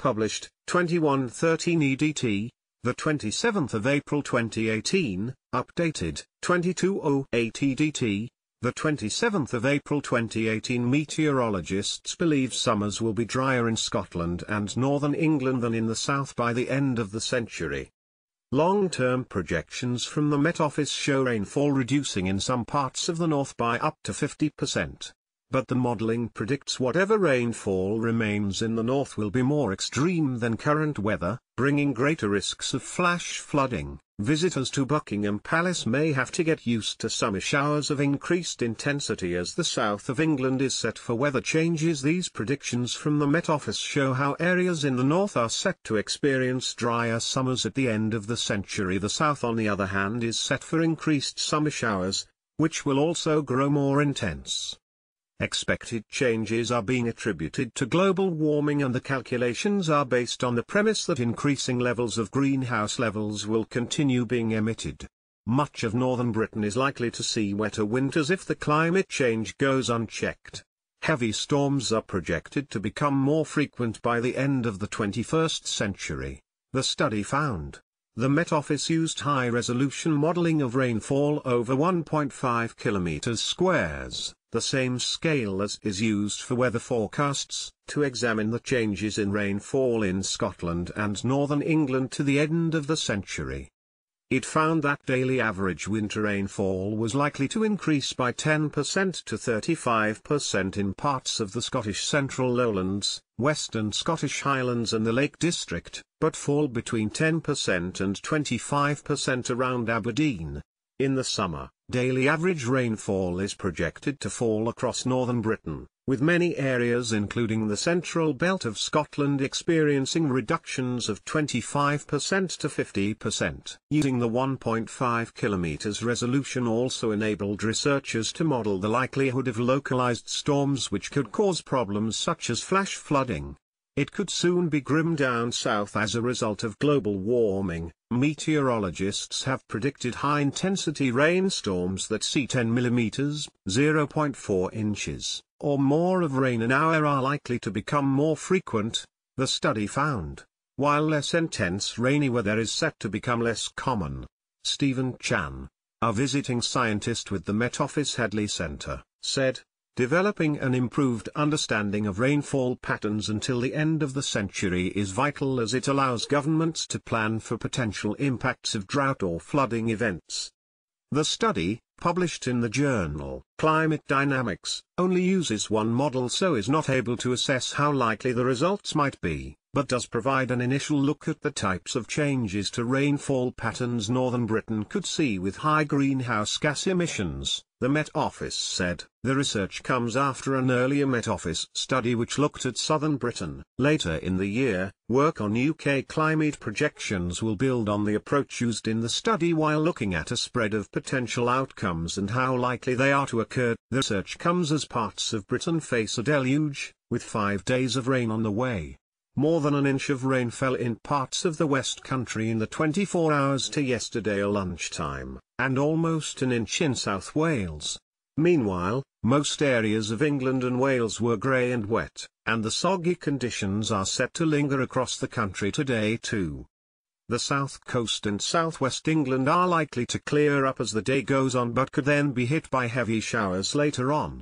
published, 2113 EDT, the 27th of April 2018, updated, 2208 EDT, the 27th of April 2018. Meteorologists believe summers will be drier in Scotland and northern England than in the south by the end of the century. Long-term projections from the Met Office show rainfall reducing in some parts of the north by up to 50%. But the modelling predicts whatever rainfall remains in the north will be more extreme than current weather, bringing greater risks of flash flooding. Visitors to Buckingham Palace may have to get used to summer showers of increased intensity as the south of England is set for weather changes. These predictions from the Met Office show how areas in the north are set to experience drier summers at the end of the century. The south, on the other hand, is set for increased summer showers, which will also grow more intense. Expected changes are being attributed to global warming, and the calculations are based on the premise that increasing levels of greenhouse levels will continue being emitted. Much of northern Britain is likely to see wetter winters if the climate change goes unchecked. Heavy storms are projected to become more frequent by the end of the 21st century, the study found. The Met Office used high-resolution modelling of rainfall over 1.5 kilometres squares, the same scale as is used for weather forecasts, to examine the changes in rainfall in Scotland and northern England to the end of the century. It found that daily average winter rainfall was likely to increase by 10% to 35% in parts of the Scottish Central Lowlands, Western Scottish Highlands and the Lake District, but fall between 10% and 25% around Aberdeen. In the summer, daily average rainfall is projected to fall across northern Britain, with many areas including the central belt of Scotland experiencing reductions of 25% to 50%. Using the 1.5 km resolution also enabled researchers to model the likelihood of localized storms which could cause problems such as flash flooding. It could soon be grim down south as a result of global warming. Meteorologists have predicted high-intensity rainstorms that see 10 mm (0.4 inches) or more of rain an hour are likely to become more frequent, the study found, while less intense rainy weather is set to become less common. Stephen Chan, a visiting scientist with the Met Office Headley Centre, said, "Developing an improved understanding of rainfall patterns until the end of the century is vital as it allows governments to plan for potential impacts of drought or flooding events." The study, published in the journal Climate Dynamics, only uses one model, so is not able to assess how likely the results might be, but does provide an initial look at the types of changes to rainfall patterns northern Britain could see with high greenhouse gas emissions, the Met Office said. The research comes after an earlier Met Office study which looked at southern Britain. Later in the year, work on UK climate projections will build on the approach used in the study while looking at a spread of potential outcomes and how likely they are to occur. The research comes as parts of Britain face a deluge, with 5 days of rain on the way. More than an inch of rain fell in parts of the West Country in the 24 hours to yesterday lunchtime, and almost an inch in South Wales. Meanwhile, most areas of England and Wales were grey and wet, and the soggy conditions are set to linger across the country today too. The south coast and southwest England are likely to clear up as the day goes on but could then be hit by heavy showers later on.